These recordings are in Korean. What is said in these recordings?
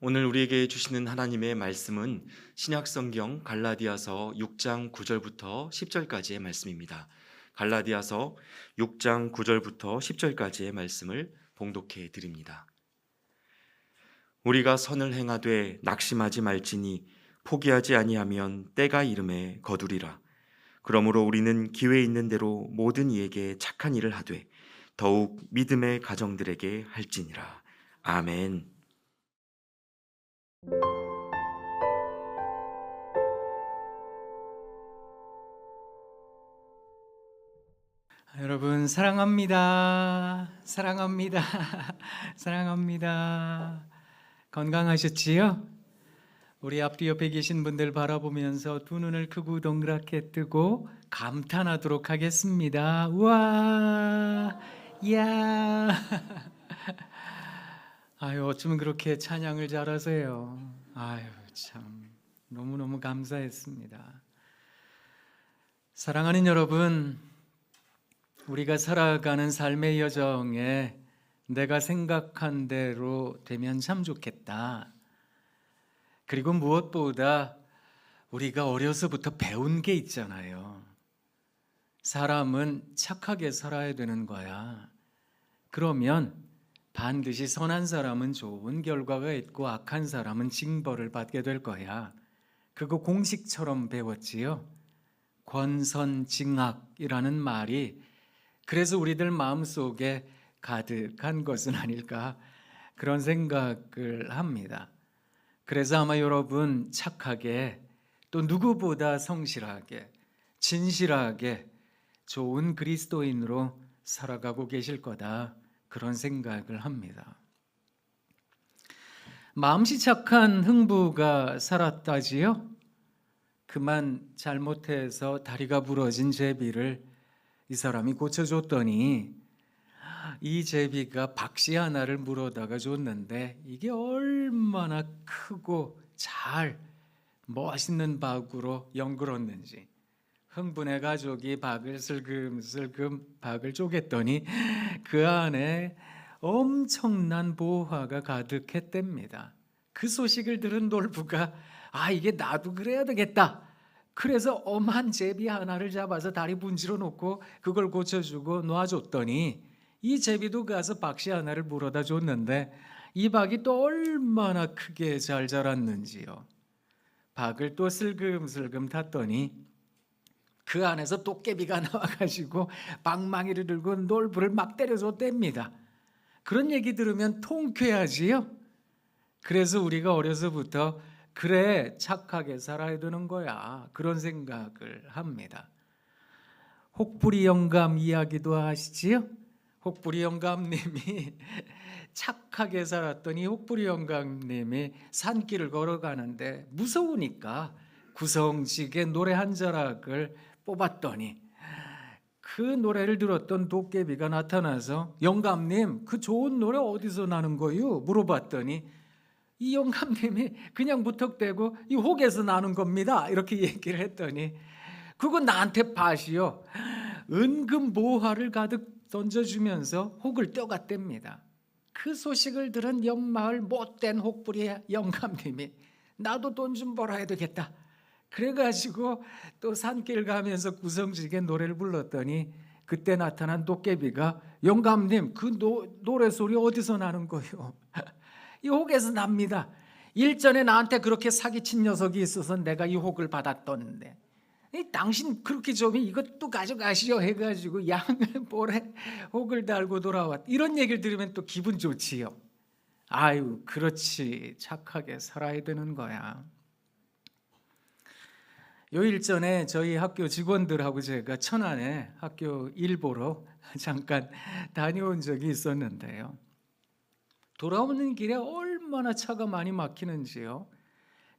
오늘 우리에게 주시는 하나님의 말씀은 신약성경 갈라디아서 6장 9절부터 10절까지의 말씀입니다. 갈라디아서 6장 9절부터 10절까지의 말씀을 봉독해 드립니다. 우리가 선을 행하되 낙심하지 말지니 포기하지 아니하면 때가 이름에 거두리라. 그러므로 우리는 기회 있는 대로 모든 이에게 착한 일을 하되 더욱 믿음의 가정들에게 할지니라. 아멘. 여러분 사랑합니다. 사랑합니다. 사랑합니다. 건강하셨지요? 우리 앞뒤 옆에 계신 분들 바라보면서 두 눈을 크고 동그랗게 뜨고 감탄하도록 하겠습니다. 우와, 이야. 아유, 어쩌면 그렇게 찬양을 잘하세요. 아유, 참 너무너무 감사했습니다. 사랑하는 여러분, 우리가 살아가는 삶의 여정에 내가 생각한 대로 되면 참 좋겠다. 그리고 무엇보다 우리가 어려서부터 배운 게 있잖아요. 사람은 착하게 살아야 되는 거야. 그러면 반드시 선한 사람은 좋은 결과가 있고 악한 사람은 징벌을 받게 될 거야. 그거 공식처럼 배웠지요. 권선징악이라는 말이 그래서 우리들 마음속에 가득한 것은 아닐까 그런 생각을 합니다. 그래서 아마 여러분 착하게 또 누구보다 성실하게 진실하게 좋은 그리스도인으로 살아가고 계실 거다 그런 생각을 합니다. 마음씨 착한 흥부가 살았다지요? 그만 잘못해서 다리가 부러진 제비를 이 사람이 고쳐줬더니 이 제비가 박씨 하나를 물어다가 줬는데 이게 얼마나 크고 잘 멋있는 박으로 연그렀는지 흥분의 가족이 박을 슬금슬금 박을 쪼갰더니 그 안에 엄청난 보화가 가득했답니다. 그 소식을 들은 놀부가 이게 나도 그래야 되겠다. 그래서 엄한 제비 하나를 잡아서 다리 분지러 놓고 그걸 고쳐주고 놔줬더니 이 제비도 가서 박씨 하나를 물어다 줬는데 이 박이 또 얼마나 크게 잘 자랐는지요. 박을 또 슬금슬금 탔더니 그 안에서 도깨비가 나와가지고 방망이를 들고 놀부를 막 때려줬답니다. 그런 얘기 들으면 통쾌하지요. 그래서 우리가 어려서부터 그래 착하게 살아야 되는 거야 그런 생각을 합니다. 혹부리 영감 이야기도 아시지요? 혹부리 영감님이 착하게 살았더니 혹부리 영감님이 산길을 걸어가는데 무서우니까 구성지게 노래 한 자락을 뽑았더니 그 노래를 들었던 도깨비가 나타나서 영감님 그 좋은 노래 어디서 나는 거요? 물어봤더니 이 영감님이 그냥 무턱대고 이 혹에서 나는 겁니다 이렇게 얘기를 했더니 그거 나한테 밭이요 은금 모화를 가득 던져주면서 혹을 떼어갔답니다. 그 소식을 들은 옆마을 못된 혹부리 영감님이 나도 돈 좀 벌어야 되겠다 그래가지고 또 산길 가면서 구성지게 노래를 불렀더니 그때 나타난 도깨비가 영감님 그 노래소리 어디서 나는 거요? 이 혹에서 납니다. 일전에 나한테 그렇게 사기친 녀석이 있어서 내가 이 혹을 받았던데 당신 그렇게 좀 이것도 가져가시오 해가지고 양을 볼에 혹을 달고 돌아왔. 이런 얘기를 들으면 또 기분 좋지요. 아유 그렇지 착하게 살아야 되는 거야. 요일 전에 저희 학교 직원들하고 제가 천안에 학교 일 보러 잠깐 다녀온 적이 있었는데요. 돌아오는 길에 얼마나 차가 많이 막히는지요.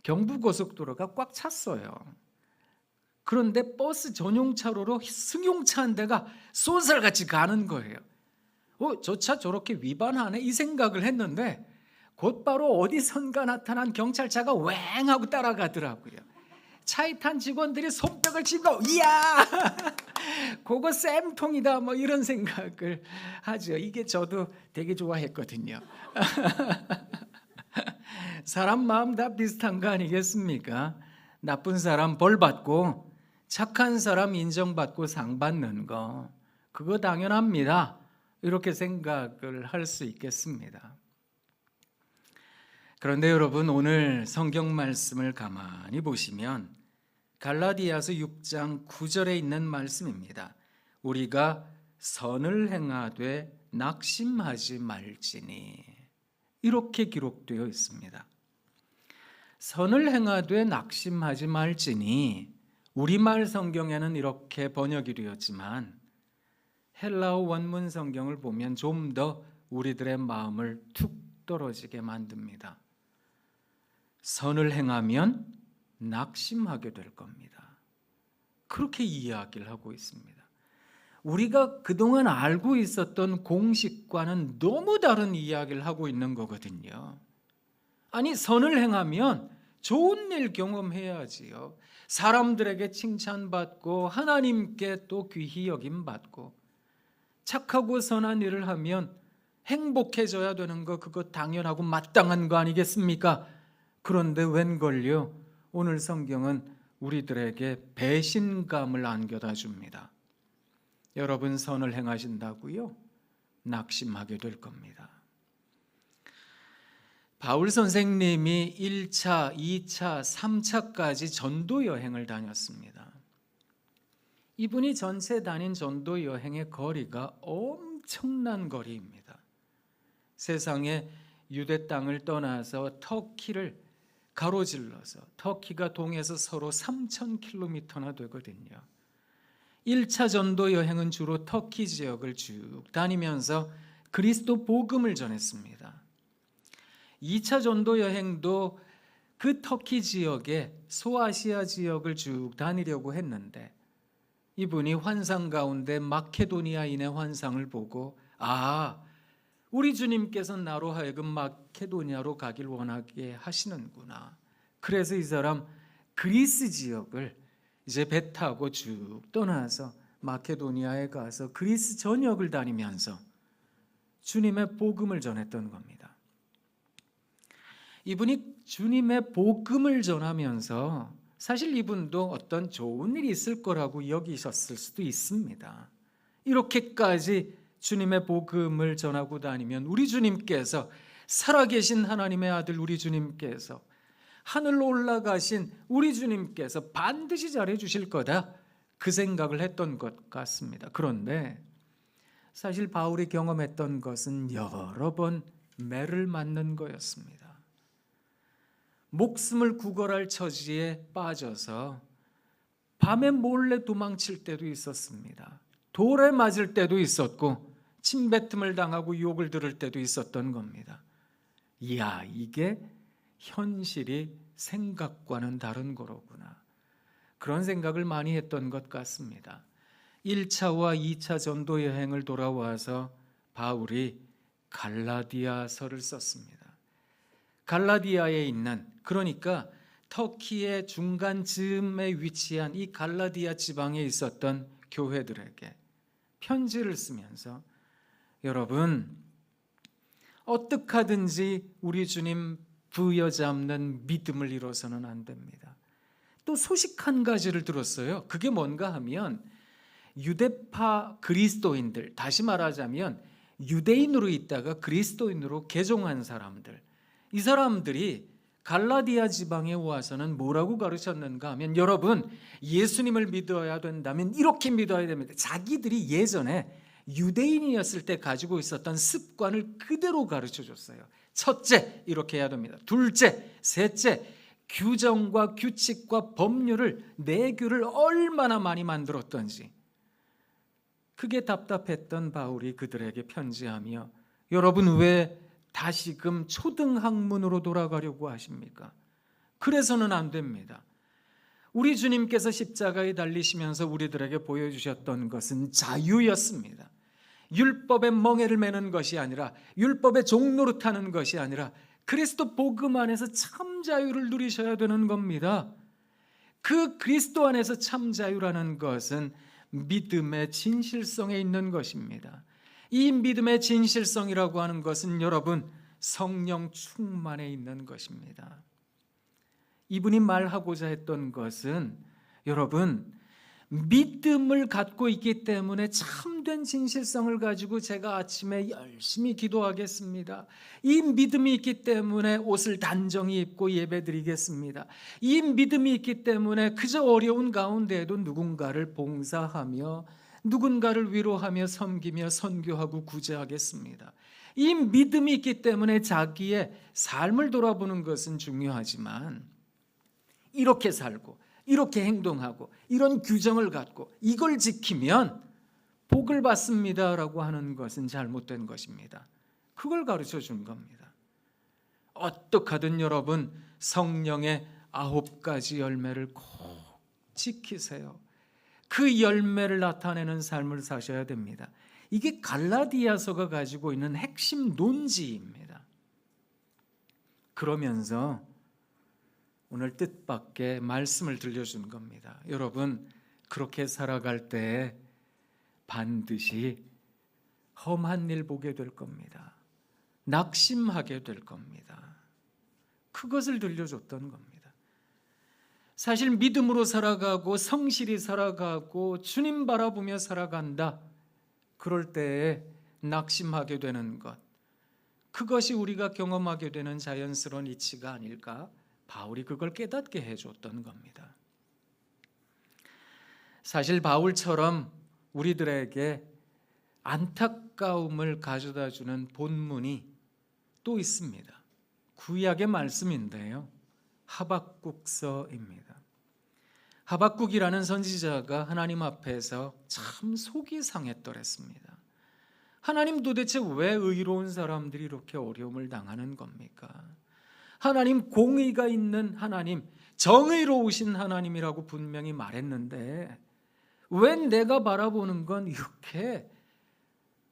경부고속도로가 꽉 찼어요. 그런데 버스 전용 차로로 승용차 한 대가 쏜살같이 가는 거예요. 저 차 저렇게 위반하네 이 생각을 했는데 곧바로 어디선가 나타난 경찰차가 왱 하고 따라가더라고요. 차에 탄 직원들이 손뼉을 치고 이야 그거 쌤통이다 뭐 이런 생각을 하죠. 이게 저도 되게 좋아했거든요. 사람 마음 다 비슷한 거 아니겠습니까? 나쁜 사람 벌 받고 착한 사람 인정받고 상 받는 거, 그거 당연합니다. 이렇게 생각을 할 수 있겠습니다. 그런데 여러분, 오늘 성경 말씀을 가만히 보시면 갈라디아서 6장 9절에 있는 말씀입니다. 우리가 선을 행하되 낙심하지 말지니, 이렇게 기록되어 있습니다. 선을 행하되 낙심하지 말지니, 우리말 성경에는 이렇게 번역이 되었지만 헬라어 원문 성경을 보면 좀 더 우리들의 마음을 툭 떨어지게 만듭니다. 선을 행하면 낙심하게 될 겁니다. 그렇게 이야기를 하고 있습니다. 우리가 그동안 알고 있었던 공식과는 너무 다른 이야기를 하고 있는 거거든요. 아니, 선을 행하면 좋은 일 경험해야지요. 사람들에게 칭찬받고 하나님께 또 귀히 여김받고, 착하고 선한 일을 하면 행복해져야 되는 거, 그거 당연하고 마땅한 거 아니겠습니까? 그런데 웬걸요, 오늘 성경은 우리들에게 배신감을 안겨다 줍니다. 여러분, 선을 행하신다고요? 낙심하게 될 겁니다. 바울 선생님이 1차, 2차, 3차까지 전도 여행을 다녔습니다. 이분이 전체 다닌 전도 여행의 거리가 엄청난 거리입니다. 세상에 유대 땅을 떠나서 터키를 가로질러서, 터키가 동에서 서로 3,000km나 되거든요. 1차 전도 여행은 주로 터키 지역을 쭉 다니면서 그리스도 복음을 전했습니다. 2차 전도 여행도 그 터키 지역의 소아시아 지역을 쭉 다니려고 했는데, 이분이 환상 가운데 마케도니아인의 환상을 보고, 우리 주님께서 나로 하여금 마케도니아로 가길 원하게 하시는구나. 그래서 이 사람 그리스 지역을 이제 배 타고 쭉 떠나서 마케도니아에 가서 그리스 전역을 다니면서 주님의 복음을 전했던 겁니다. 이분이 주님의 복음을 전하면서 사실 이분도 어떤 좋은 일이 있을 거라고 여기셨을 수도 있습니다. 이렇게까지 주님의 복음을 전하고 다니면 우리 주님께서, 살아계신 하나님의 아들 우리 주님께서, 하늘로 올라가신 우리 주님께서 반드시 잘해 주실 거다, 그 생각을 했던 것 같습니다. 그런데 사실 바울이 경험했던 것은 여러 번 매를 맞는 거였습니다. 목숨을 구걸할 처지에 빠져서 밤에 몰래 도망칠 때도 있었습니다. 돌에 맞을 때도 있었고 침뱉음을 당하고 욕을 들을 때도 있었던 겁니다. 이게 현실이 생각과는 다른 거로구나, 그런 생각을 많이 했던 것 같습니다. 1차와 2차 전도 여행을 돌아와서 바울이 갈라디아서를 썼습니다. 갈라디아에 있는, 그러니까 터키의 중간쯤에 위치한 이 갈라디아 지방에 있었던 교회들에게 편지를 쓰면서, 여러분, 어떻게 하든지 우리 주님 부여잡는 믿음을 잃어서는 안 됩니다. 또 소식 한 가지를 들었어요. 그게 뭔가 하면 유대파 그리스도인들, 다시 말하자면 유대인으로 있다가 그리스도인으로 개종한 사람들, 이 사람들이 갈라디아 지방에 와서는 뭐라고 가르쳤는가 하면, 여러분, 예수님을 믿어야 된다면 이렇게 믿어야 됩니다. 자기들이 예전에 유대인이었을 때 가지고 있었던 습관을 그대로 가르쳐줬어요. 첫째, 이렇게 해야 됩니다. 둘째, 셋째, 규정과 규칙과 법률을, 내규를 얼마나 많이 만들었던지. 그게 답답했던 바울이 그들에게 편지하며, 여러분, 왜 다시금 초등학문으로 돌아가려고 하십니까? 그래서는 안 됩니다. 우리 주님께서 십자가에 달리시면서 우리들에게 보여주셨던 것은 자유였습니다. 율법의 멍에를 매는 것이 아니라, 율법의 종노릇하는 것이 아니라 그리스도 복음 안에서 참 자유를 누리셔야 되는 겁니다. 그 그리스도 안에서 참 자유라는 것은 믿음의 진실성에 있는 것입니다. 이 믿음의 진실성이라고 하는 것은 여러분, 성령 충만해 있는 것입니다. 이분이 말하고자 했던 것은 여러분, 믿음을 갖고 있기 때문에 참된 진실성을 가지고 제가 아침에 열심히 기도하겠습니다. 이 믿음이 있기 때문에 옷을 단정히 입고 예배드리겠습니다. 이 믿음이 있기 때문에 그저 어려운 가운데에도 누군가를 봉사하며 누군가를 위로하며 섬기며 선교하고 구제하겠습니다. 이 믿음이 있기 때문에 자기의 삶을 돌아보는 것은 중요하지만 이렇게 살고 이렇게 행동하고 이런 규정을 갖고 이걸 지키면 복을 받습니다라고 하는 것은 잘못된 것입니다. 그걸 가르쳐 준 겁니다. 어떡하든 여러분 성령의 9가지 열매를 꼭 지키세요. 그 열매를 나타내는 삶을 사셔야 됩니다. 이게 갈라디아서가 가지고 있는 핵심 논지입니다. 그러면서 오늘 뜻밖의 말씀을 들려준 겁니다. 여러분, 그렇게 살아갈 때 반드시 험한 일 보게 될 겁니다. 낙심하게 될 겁니다. 그것을 들려줬던 겁니다. 사실 믿음으로 살아가고 성실히 살아가고 주님 바라보며 살아간다. 그럴 때에 낙심하게 되는 것, 그것이 우리가 경험하게 되는 자연스러운 이치가 아닐까? 바울이 그걸 깨닫게 해줬던 겁니다. 사실 바울처럼 우리들에게 안타까움을 가져다주는 본문이 또 있습니다. 구약의 말씀인데요, 하박국서입니다. 하박국이라는 선지자가 하나님 앞에서 참 속이 상했더랬습니다. 하나님, 도대체 왜 의로운 사람들이 이렇게 어려움을 당하는 겁니까? 하나님, 공의가 있는 하나님, 정의로우신 하나님이라고 분명히 말했는데 왜 내가 바라보는 건 이렇게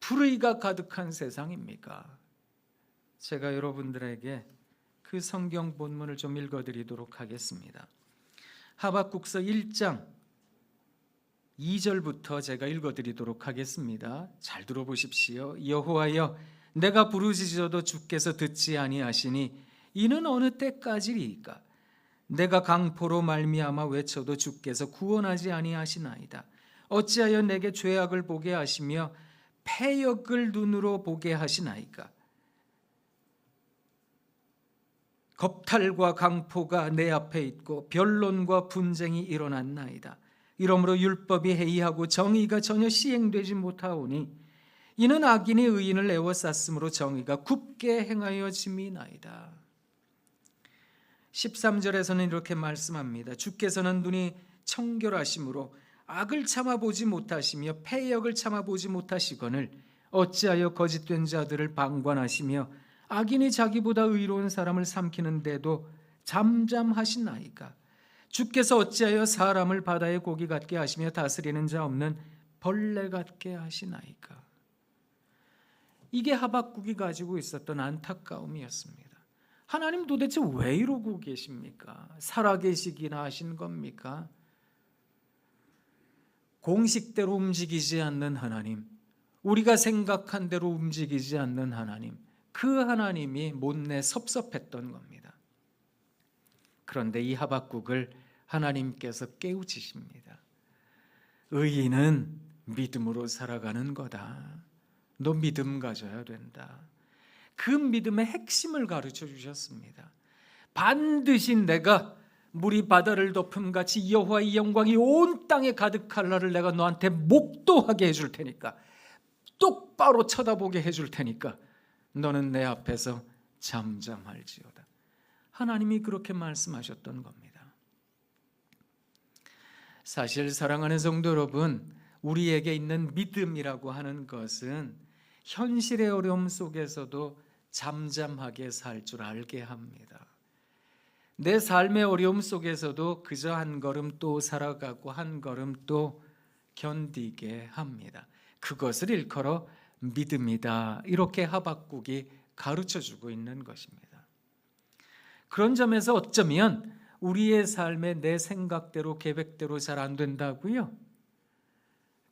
불의가 가득한 세상입니까? 제가 여러분들에게 그 성경 본문을 좀 읽어드리도록 하겠습니다. 하박국서 1장 2절부터 제가 읽어드리도록 하겠습니다. 잘 들어보십시오. 여호와여, 내가 부르짖어도 주께서 듣지 아니하시니 이는 어느 때까지리이까? 내가 강포로 말미암아 외쳐도 주께서 구원하지 아니하시나이다. 어찌하여 내게 죄악을 보게 하시며 패역을 눈으로 보게 하시나이까? 겁탈과 강포가 내 앞에 있고 변론과 분쟁이 일어났나이다. 이러므로 율법이 해이하고 정의가 전혀 시행되지 못하오니 이는 악인이 의인을 애워쌌으므로 정의가 굽게 행하여짐이나이다. 13절에서는 이렇게 말씀합니다. 주께서는 눈이 청결하심으로 악을 참아보지 못하시며 패역을 참아보지 못하시거늘 어찌하여 거짓된 자들을 방관하시며 악인이 자기보다 의로운 사람을 삼키는데도 잠잠하시나이까? 주께서 어찌하여 사람을 바다의 고기 같게 하시며 다스리는 자 없는 벌레 같게 하시나이까? 이게 하박국이 가지고 있었던 안타까움이었습니다. 하나님, 도대체 왜 이러고 계십니까? 살아계시기나 하신 겁니까? 공식대로 움직이지 않는 하나님, 우리가 생각한 대로 움직이지 않는 하나님, 그 하나님이 못내 섭섭했던 겁니다. 그런데 이 하박국을 하나님께서 깨우치십니다. 의인은 믿음으로 살아가는 거다. 너 믿음 가져야 된다. 그 믿음의 핵심을 가르쳐 주셨습니다. 반드시 내가 물이 바다를 덮음같이 여호와의 영광이 온 땅에 가득할 날을 내가 너한테 목도하게 해줄 테니까, 똑바로 쳐다보게 해줄 테니까 너는 내 앞에서 잠잠할지어다. 하나님이 그렇게 말씀하셨던 겁니다. 사실 사랑하는 성도 여러분, 우리에게 있는 믿음이라고 하는 것은 현실의 어려움 속에서도 잠잠하게 살 줄 알게 합니다. 내 삶의 어려움 속에서도 그저 한 걸음 또 살아가고 한 걸음 또 견디게 합니다. 그것을 일컬어 믿음이다, 이렇게 하박국이 가르쳐주고 있는 것입니다. 그런 점에서 어쩌면 우리의 삶에 내 생각대로 계획대로 잘 안 된다고요?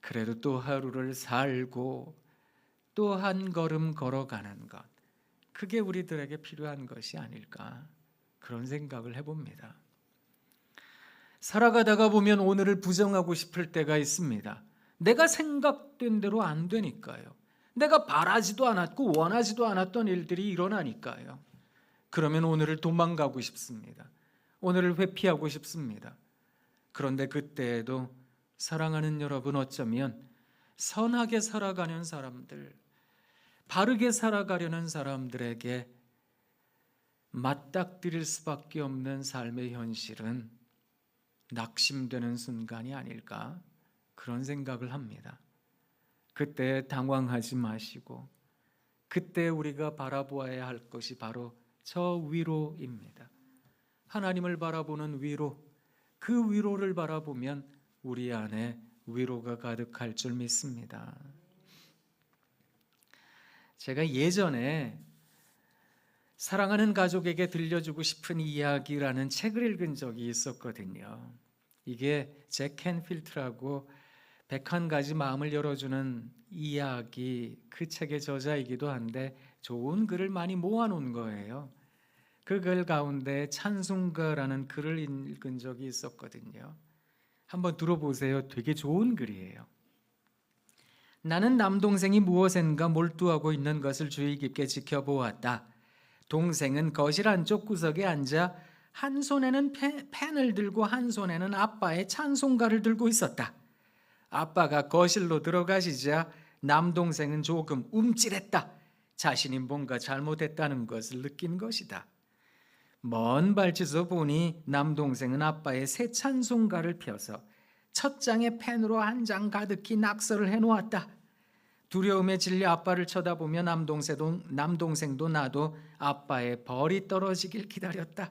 그래도 또 하루를 살고 또 한 걸음 걸어가는 것, 그게 우리들에게 필요한 것이 아닐까 그런 생각을 해봅니다. 살아가다가 보면 오늘을 부정하고 싶을 때가 있습니다. 내가 생각된 대로 안 되니까요. 내가 바라지도 않았고 원하지도 않았던 일들이 일어나니까요. 그러면 오늘을 도망가고 싶습니다. 오늘을 회피하고 싶습니다. 그런데 그때에도 사랑하는 여러분, 어쩌면 선하게 살아가는 사람들, 바르게 살아가려는 사람들에게 맞닥뜨릴 수밖에 없는 삶의 현실은 낙심되는 순간이 아닐까 그런 생각을 합니다. 그때 당황하지 마시고 그때 우리가 바라보아야 할 것이 바로 저 위로입니다. 하나님을 바라보는 위로, 그 위로를 바라보면 우리 안에 위로가 가득할 줄 믿습니다. 제가 예전에 사랑하는 가족에게 들려주고 싶은 이야기라는 책을 읽은 적이 있었거든요. 이게 잭 캔필트라고 101가지 마음을 열어주는 이야기, 그 책의 저자이기도 한데 좋은 글을 많이 모아놓은 거예요. 그 글 가운데 찬송가라는 글을 읽은 적이 있었거든요. 한번 들어보세요. 되게 좋은 글이에요. 나는 남동생이 무엇인가 몰두하고 있는 것을 주의 깊게 지켜보았다. 동생은 거실 안쪽 구석에 앉아 한 손에는 펜을 들고 한 손에는 아빠의 찬송가를 들고 있었다. 아빠가 거실로 들어가시자 남동생은 조금 움찔했다. 자신이 뭔가 잘못했다는 것을 느낀 것이다. 먼 발치서 보니 남동생은 아빠의 새 찬송가를 펴서 첫 장에 펜으로 한 장 가득히 낙서를 해놓았다. 두려움에 질려 아빠를 쳐다보며 남동생도 나도 아빠의 벌이 떨어지길 기다렸다.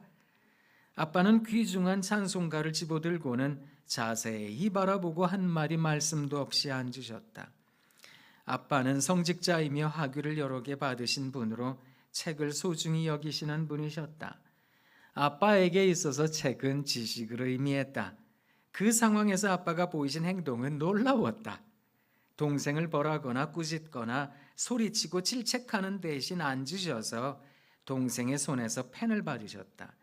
아빠는 귀중한 찬송가를 집어들고는 자세히 바라보고 한마디 말씀도 없이 앉으셨다. 아빠는 성직자이며 학위를 여러 개 받으신 분으로 책을 소중히 여기시는 분이셨다. 아빠에게 있어서 책은 지식을 의미했다. 그 상황에서 아빠가 보이신 행동은 놀라웠다. 동생을 벌하거나 꾸짖거나 소리치고 질책하는 대신 앉으셔서 동생의 손에서 펜을 받으셨다.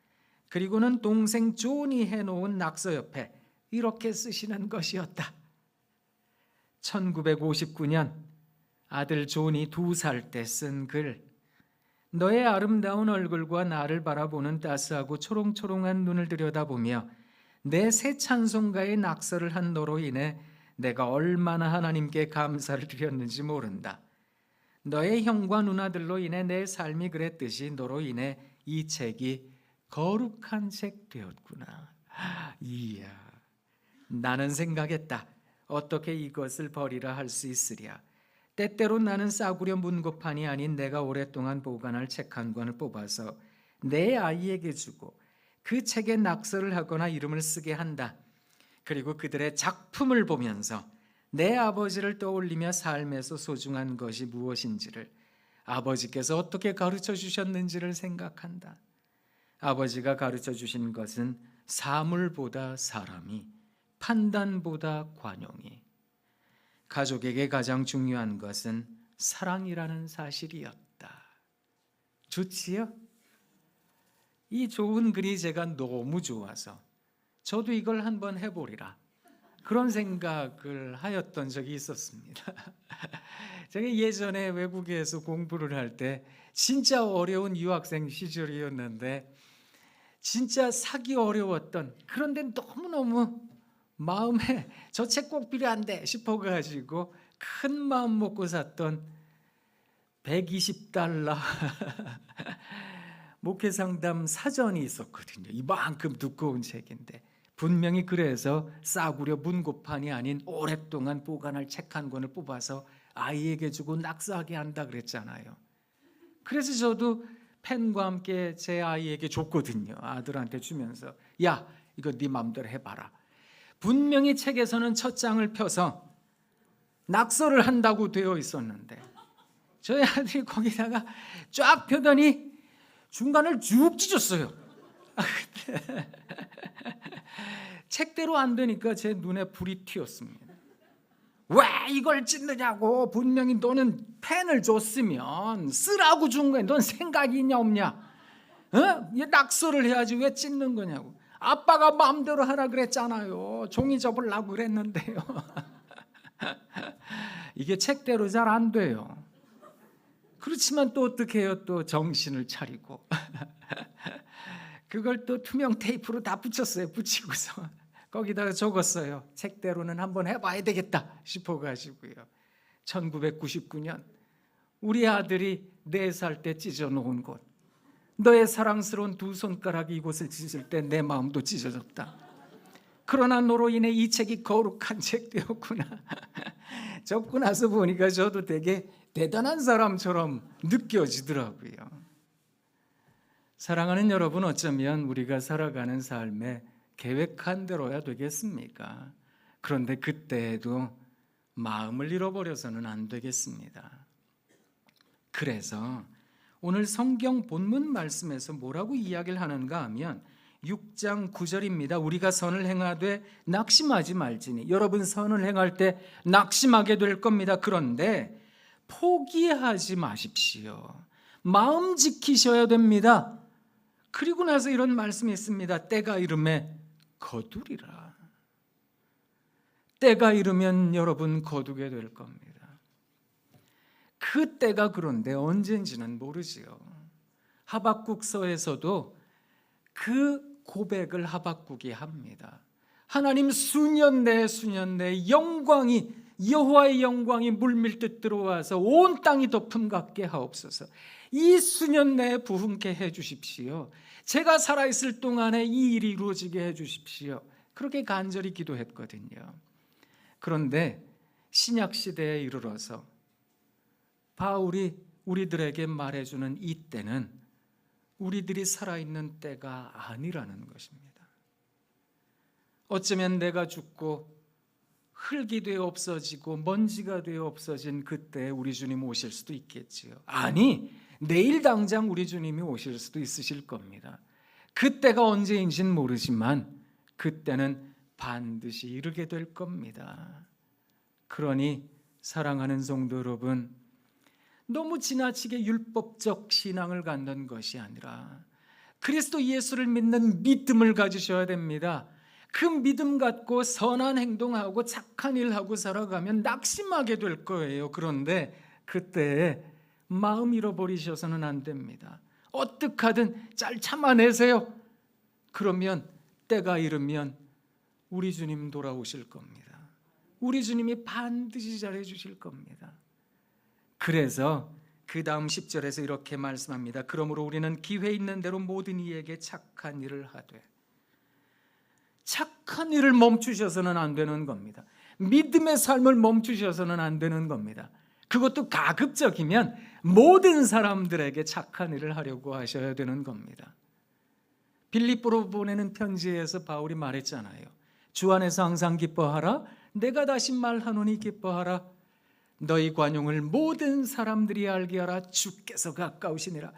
그리고는 동생 존이 해놓은 낙서 옆에 이렇게 쓰시는 것이었다. 1959년 아들 존이 2살 때 쓴 글. 너의 아름다운 얼굴과 나를 바라보는 따스하고 초롱초롱한 눈을 들여다보며 내 새 찬송가에 낙서를 한 너로 인해 내가 얼마나 하나님께 감사를 드렸는지 모른다. 너의 형과 누나들로 인해 내 삶이 그랬듯이 너로 인해 이 책이 거룩한 책 되었구나. 이야, 나는 생각했다. 어떻게 이것을 버리라 할 수 있으랴. 때때로 나는 싸구려 문고판이 아닌 내가 오랫동안 보관할 책 한 권을 뽑아서 내 아이에게 주고 그 책에 낙서를 하거나 이름을 쓰게 한다. 그리고 그들의 작품을 보면서 내 아버지를 떠올리며 삶에서 소중한 것이 무엇인지를, 아버지께서 어떻게 가르쳐 주셨는지를 생각한다. 아버지가 가르쳐 주신 것은 사물보다 사람이, 판단보다 관용이, 가족에게 가장 중요한 것은 사랑이라는 사실이었다. 좋지요? 이 좋은 글이 제가 너무 좋아서 저도 이걸 한번 해보리라 그런 생각을 하였던 적이 있었습니다. 제가 예전에 외국에서 공부를 할 때 진짜 어려운 유학생 시절이었는데 진짜 사기 어려웠던, 그런데 너무너무 마음에 저 책 꼭 필요한데 싶어가지고 큰 마음 먹고 샀던 $120 목회상담 사전이 있었거든요. 이만큼 두꺼운 책인데 분명히 그래서 싸구려 문고판이 아닌 오랫동안 보관할 책 한 권을 뽑아서 아이에게 주고 낙서하게 한다 그랬잖아요. 그래서 저도 펜과 함께 제 아이에게 줬거든요. 아들한테 주면서 야, 이거 네 마음대로 해봐라. 분명히 책에서는 첫 장을 펴서 낙서를 한다고 되어 있었는데 저희 아들이 거기다가 쫙 펴더니 중간을 쭉 찢었어요. 책대로 안 되니까 제 눈에 불이 튀었습니다. 왜 이걸 찢느냐고. 분명히 너는 펜을 줬으면 쓰라고 준 거야. 넌 생각이 있냐 없냐? 낙서를 해야지 왜 찢는 거냐고. 아빠가 마음대로 하라 그랬잖아요. 종이 접으려고 그랬는데요. 이게 책대로 잘 안 돼요. 그렇지만 또 어떻게 해요? 또 정신을 차리고 그걸 또 투명 테이프로 다 붙였어요. 붙이고서 거기다가 적었어요. 책대로는 한번 해봐야 되겠다 싶어가지고요. 1999년 우리 아들이 4살 때 찢어놓은 곳. 너의 사랑스러운 두 손가락이 이곳을 찢을 때 내 마음도 찢어졌다. 그러나 너로 인해 이 책이 거룩한 책 되었구나. 적고 나서 보니까 저도 되게 대단한 사람처럼 느껴지더라고요. 사랑하는 여러분, 어쩌면 우리가 살아가는 삶에 계획한 대로야 되겠습니까? 그런데 그때에도 마음을 잃어버려서는 안 되겠습니다. 그래서 오늘 성경 본문 말씀에서 뭐라고 이야기를 하는가 하면 6장 9절입니다. 우리가 선을 행하되 낙심하지 말지니. 여러분, 선을 행할 때 낙심하게 될 겁니다. 그런데 포기하지 마십시오. 마음 지키셔야 됩니다. 그리고 나서 이런 말씀이 있습니다. 때가 이르매 거두리라. 때가 이르면 여러분 거두게 될 겁니다. 그 때가 그런데 언젠지는 모르지요. 하박국서에서도 그 고백을 하박국이 합니다. 하나님, 수년 내에 영광이, 여호와의 영광이 물밀듯 들어와서 온 땅이 덮음 같게 하옵소서. 이 수년 내에 부흥케 해 주십시오. 제가 살아있을 동안에 이 일이 이루어지게 해 주십시오. 그렇게 간절히 기도했거든요. 그런데 신약 시대에 이르러서 바울이 우리들에게 말해주는 이 때는 우리들이 살아있는 때가 아니라는 것입니다. 어쩌면 내가 죽고 흙이 되어 없어지고 먼지가 되어 없어진 그때 우리 주님 오실 수도 있겠지요. 아니, 내일 당장 우리 주님이 오실 수도 있으실 겁니다. 그때가 언제인지는 모르지만 그때는 반드시 이르게 될 겁니다. 그러니 사랑하는 성도 여러분, 너무 지나치게 율법적 신앙을 갖는 것이 아니라 그리스도 예수를 믿는 믿음을 가지셔야 됩니다. 그 믿음 갖고 선한 행동하고 착한 일하고 살아가면 낙심하게 될 거예요. 그런데 그때 마음 잃어버리셔서는 안 됩니다. 어떻게 하든 잘 참아내세요. 그러면 때가 이르면 우리 주님 돌아오실 겁니다. 우리 주님이 반드시 잘해 주실 겁니다. 그래서 그 다음 10절에서 이렇게 말씀합니다. 그러므로 우리는 기회 있는 대로 모든 이에게 착한 일을 하되. 착한 일을 멈추셔서는 안 되는 겁니다. 믿음의 삶을 멈추셔서는 안 되는 겁니다. 그것도 가급적이면 모든 사람들에게 착한 일을 하려고 하셔야 되는 겁니다. 빌립보로 보내는 편지에서 바울이 말했잖아요. 주 안에서 항상 기뻐하라. 내가 다시 말하노니 기뻐하라. 너희 관용을 모든 사람들이 알게 하라. 주께서 가까우시니라.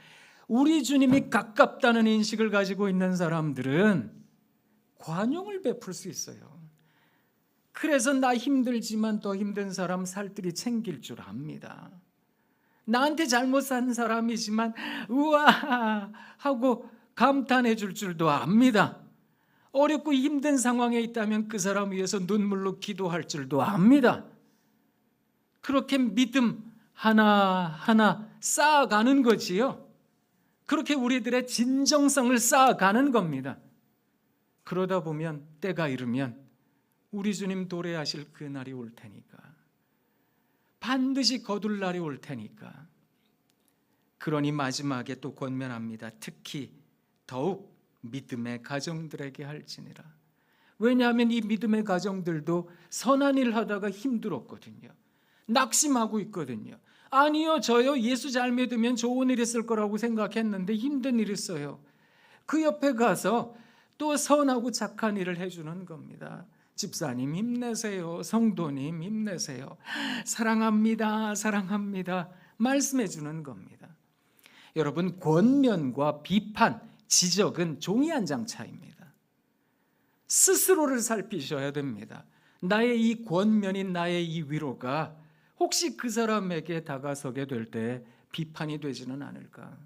우리 주님이 가깝다는 인식을 가지고 있는 사람들은 관용을 베풀 수 있어요. 그래서 나 힘들지만 더 힘든 사람 살뜰히 챙길 줄 압니다. 나한테 잘못 산 사람이지만 우와 하고 감탄해 줄 줄도 압니다. 어렵고 힘든 상황에 있다면 그 사람 위해서 눈물로 기도할 줄도 압니다. 그렇게 믿음 하나하나 쌓아가는 거지요. 그렇게 우리들의 진정성을 쌓아가는 겁니다. 그러다 보면 때가 이르면 우리 주님 도래하실 그 날이 올 테니까, 반드시 거둘 날이 올 테니까. 그러니 마지막에 또 권면합니다. 특히 더욱 믿음의 가정들에게 할지니라. 왜냐하면 이 믿음의 가정들도 선한 일 하다가 힘들었거든요. 낙심하고 있거든요. 아니요, 저요 예수 잘 믿으면 좋은 일 있을 거라고 생각했는데 힘든 일 있어요. 그 옆에 가서 또 선하고 착한 일을 해주는 겁니다. 집사님 힘내세요. 성도님 힘내세요. 사랑합니다. 사랑합니다. 말씀해 주는 겁니다. 여러분, 권면과 비판, 지적은 종이 한 장 차이입니다. 스스로를 살피셔야 됩니다. 나의 이 권면인 나의 이 위로가 혹시 그 사람에게 다가서게 될 때 비판이 되지는 않을까?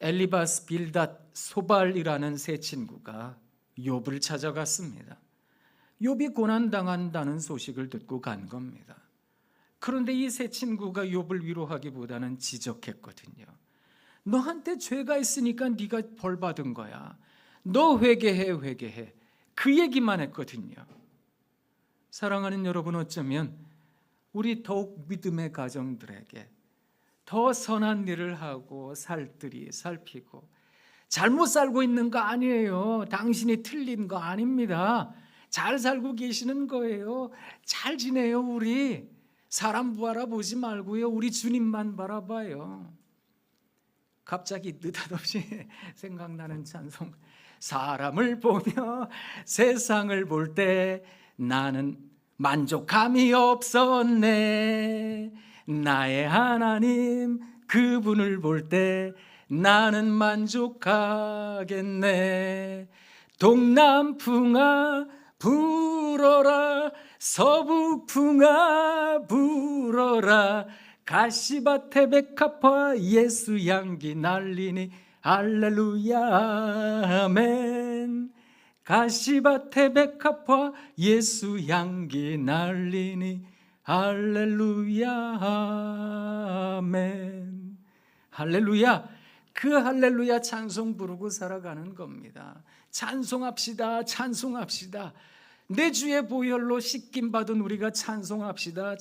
엘리바스, 빌닷, 소발이라는 세 친구가 욥을 찾아갔습니다. 욥이 고난당한다는 소식을 듣고 간 겁니다. 그런데 이 세 친구가 욥을 위로하기보다는 지적했거든요. 너한테 죄가 있으니까 네가 벌 받은 거야. 너 회개해. 그 얘기만 했거든요. 사랑하는 여러분, 어쩌면 우리 더욱 믿음의 가정들에게 더 선한 일을 하고 살피고 잘못 살고 있는 거 아니에요. 당신이 틀린 거 아닙니다. 잘 살고 계시는 거예요. 잘 지내요. 우리 사람 바라보지 말고요. 우리 주님만 바라봐요. 갑자기 느닷없이 생각나는 찬송. 사람을 보며 세상을 볼 때 나는 만족함이 없었네. 나의 하나님 그분을 볼 때 나는 만족하겠네. 동남풍아 불어라, 서북풍아 불어라, 가시밭에 백합화 예수 향기 날리니 할렐루야 아멘. 가시밭에 백합화 예수 향기 날리니 할렐루야 아멘. 할렐루야, 그 할렐루야 찬송 부르고 살아가는 겁니다. 찬송합시다. 내 주의 보혈로 씻김 받은 우리가 찬송합시다.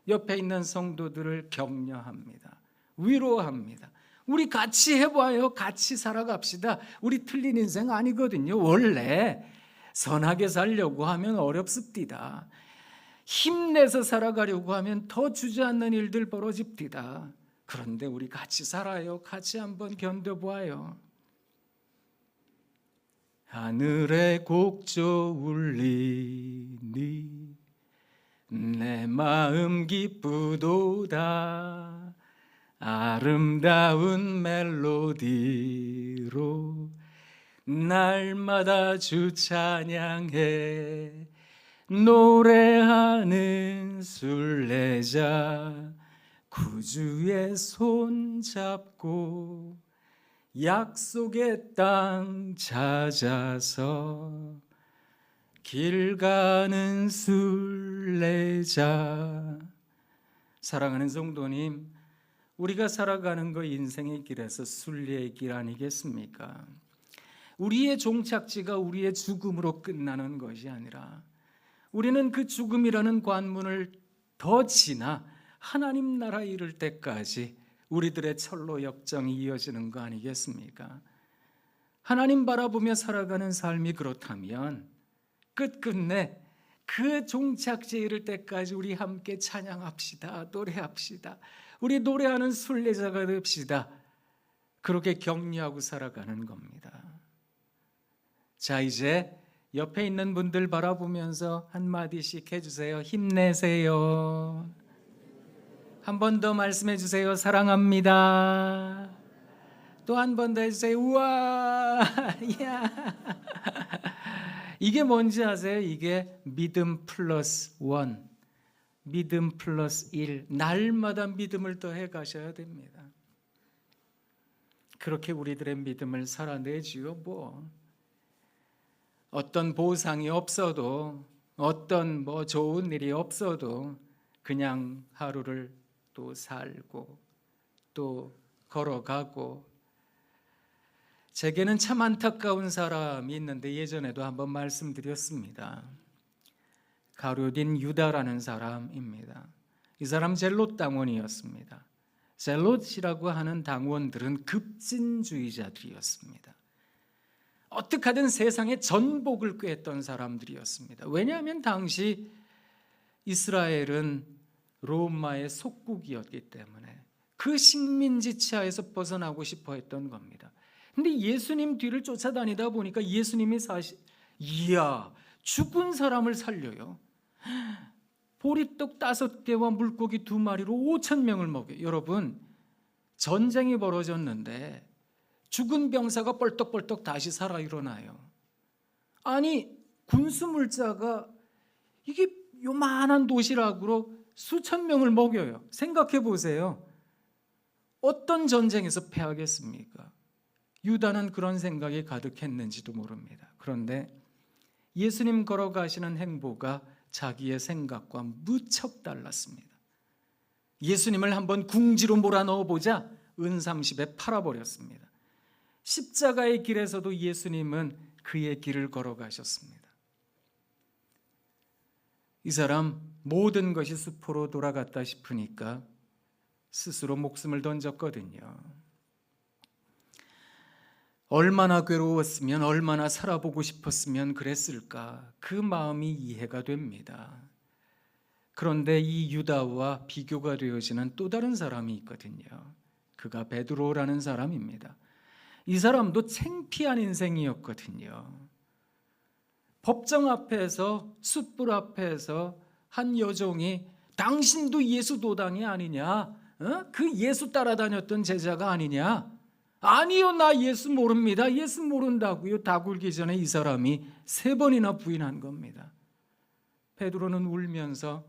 옆에 있는 성도들을 격려합니다. 위로합니다. 우리 같이 해봐요. 같이 살아갑시다. 우리 틀린 인생 아니거든요. 원래 선하게 살려고 하면 어렵습니다. 힘내서 살아가려고 하면 더 주저앉는 일들 벌어집니다. 그런데 우리 같이 살아요. 같이 한번 견뎌보아요. 하늘에 곡조 울리니 내 마음 기쁘도다. 아름다운 멜로디로 날마다 주 찬양해. 노래하는 순례자 구주의 손 잡고 약속의 땅 찾아서 길 가는 순례자. 사랑하는 성도님, 우리가 살아가는 거 인생의 길에서 순례의 길 아니겠습니까? 우리의 종착지가 우리의 죽음으로 끝나는 것이 아니라 우리는 그 죽음이라는 관문을 더 지나 하나님 나라에 이를 때까지 우리들의 철로 역정이 이어지는 거 아니겠습니까? 하나님 바라보며 살아가는 삶이 그렇다면 끝끝내 그 종착지에 이를 때까지 우리 함께 찬양합시다. 노래합시다. 우리 노래하는 순례자가 됩시다. 그렇게 격려하고 살아가는 겁니다. 자, 이제 옆에 있는 분들 바라보면서 한마디씩 해주세요. 힘내세요. 한 번 더 말씀해 주세요. 사랑합니다. 또 한 번 더 해주세요. 우와, 야. 이게 뭔지 아세요? 이게 믿음 플러스 1, 믿음 플러스 1. 날마다 믿음을 더해 가셔야 됩니다. 그렇게 우리들의 믿음을 살아내지요. 뭐 어떤 보상이 없어도, 어떤 좋은 일이 없어도 그냥 하루를 또 살고 또 걸어가고. 제게는 참 안타까운 사람이 있는데 예전에도 한번 말씀드렸습니다. 가룟 유다라는 사람입니다. 이 사람 젤롯 당원이었습니다. 젤롯이라고 하는 당원들은 급진주의자들이었습니다. 어떻게 하든 세상의 전복을 꾀했던 사람들이었습니다. 왜냐하면 당시 이스라엘은 로마의 속국이었기 때문에 그 식민지치하에서 벗어나고 싶어 했던 겁니다. 근데 예수님 뒤를 쫓아다니다 보니까 예수님이 이야, 죽은 사람을 살려요. 보리떡 5개와 물고기 2마리로 5,000명을 먹여요. 여러분, 전쟁이 벌어졌는데 죽은 병사가 뻘떡뻘떡 다시 살아 일어나요. 아니, 군수물자가 이게 요만한 도시락으로 수천 명을 먹여요. 생각해 보세요. 어떤 전쟁에서 패하겠습니까? 유다는 그런 생각이 가득했는지도 모릅니다. 그런데 예수님 걸어가시는 행보가 자기의 생각과 무척 달랐습니다. 예수님을 한번 궁지로 몰아넣어보자 은30에 팔아버렸습니다. 십자가의 길에서도 예수님은 그의 길을 걸어가셨습니다. 이 사람 모든 것이 수포로 돌아갔다 싶으니까 스스로 목숨을 던졌거든요. 얼마나 괴로웠으면, 얼마나 살아보고 싶었으면 그랬을까, 그 마음이 이해가 됩니다. 그런데 이 유다와 비교가 되어지는 또 다른 사람이 있거든요. 그가 베드로라는 사람입니다. 이 사람도 창피한 인생이었거든요. 법정 앞에서, 숯불 앞에서 한 여종이 당신도 예수 도당이 아니냐? 그 예수 따라다녔던 제자가 아니냐? 아니요, 나 예수 모릅니다. 예수 모른다고요. 다 굴기 전에 이 사람이 3번이나 부인한 겁니다. 베드로는 울면서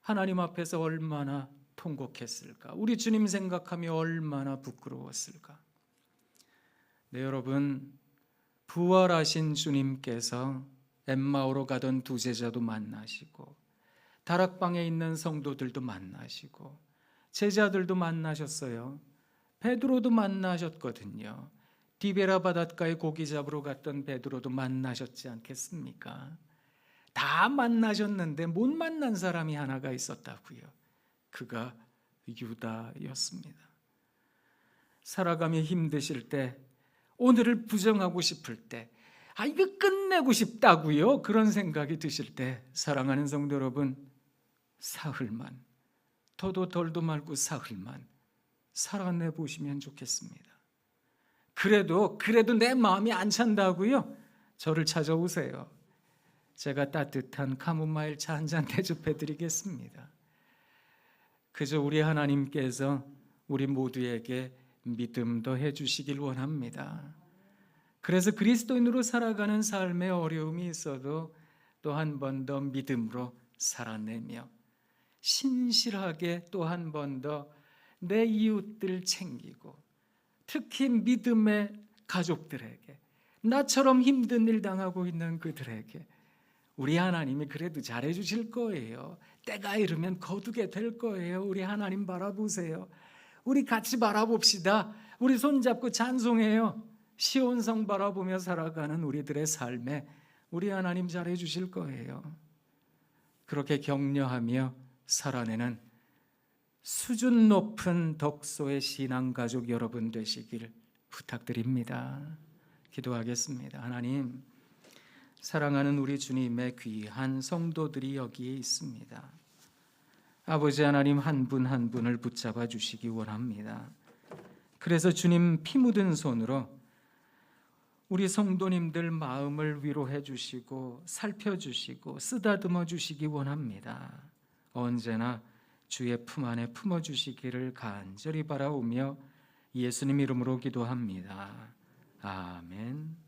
하나님 앞에서 얼마나 통곡했을까? 우리 주님 생각하며 얼마나 부끄러웠을까? 네, 여러분, 부활하신 주님께서 엠마오로 가던 두 제자도 만나시고 다락방에 있는 성도들도 만나시고 제자들도 만나셨어요. 베드로도 만나셨거든요. 디베라 바닷가에 고기 잡으러 갔던 베드로도 만나셨지 않겠습니까? 다 만나셨는데 못 만난 사람이 하나가 있었다고요. 그가 유다였습니다. 살아가며 힘드실 때, 오늘을 부정하고 싶을 때, 이거 끝내고 싶다고요. 그런 생각이 드실 때, 사랑하는 성도 여러분, 사흘만, 더도 덜도 말고 사흘만 살아내 보시면 좋겠습니다. 그래도 내 마음이 안 찬다고요? 저를 찾아오세요. 제가 따뜻한 카모마일 차 한 잔 대접해 드리겠습니다. 그저 우리 하나님께서 우리 모두에게 믿음 더해 주시길 원합니다. 그래서 그리스도인으로 살아가는 삶에 어려움이 있어도 또 한 번 더 믿음으로 살아내며 신실하게 또 한 번 더 내 이웃들 챙기고, 특히 믿음의 가족들에게, 나처럼 힘든 일 당하고 있는 그들에게 우리 하나님이 그래도 잘해 주실 거예요. 때가 이르면 거두게 될 거예요. 우리 하나님 바라보세요. 우리 같이 바라봅시다. 우리 손잡고 찬송해요. 시온성 바라보며 살아가는 우리들의 삶에 우리 하나님 잘해 주실 거예요. 그렇게 격려하며 살아내는 수준 높은 덕소의 신앙가족 여러분 되시길 부탁드립니다. 기도하겠습니다. 하나님, 사랑하는 우리 주님의 귀한 성도들이 여기에 있습니다. 아버지 하나님, 한 분 한 분을 붙잡아 주시기 원합니다. 그래서 주님 피 묻은 손으로 우리 성도님들 마음을 위로해 주시고 살펴주시고 쓰다듬어 주시기 원합니다. 언제나 주의 품 안에 품어 주시기를 간절히 바라오며 예수님 이름으로 기도합니다. 아멘.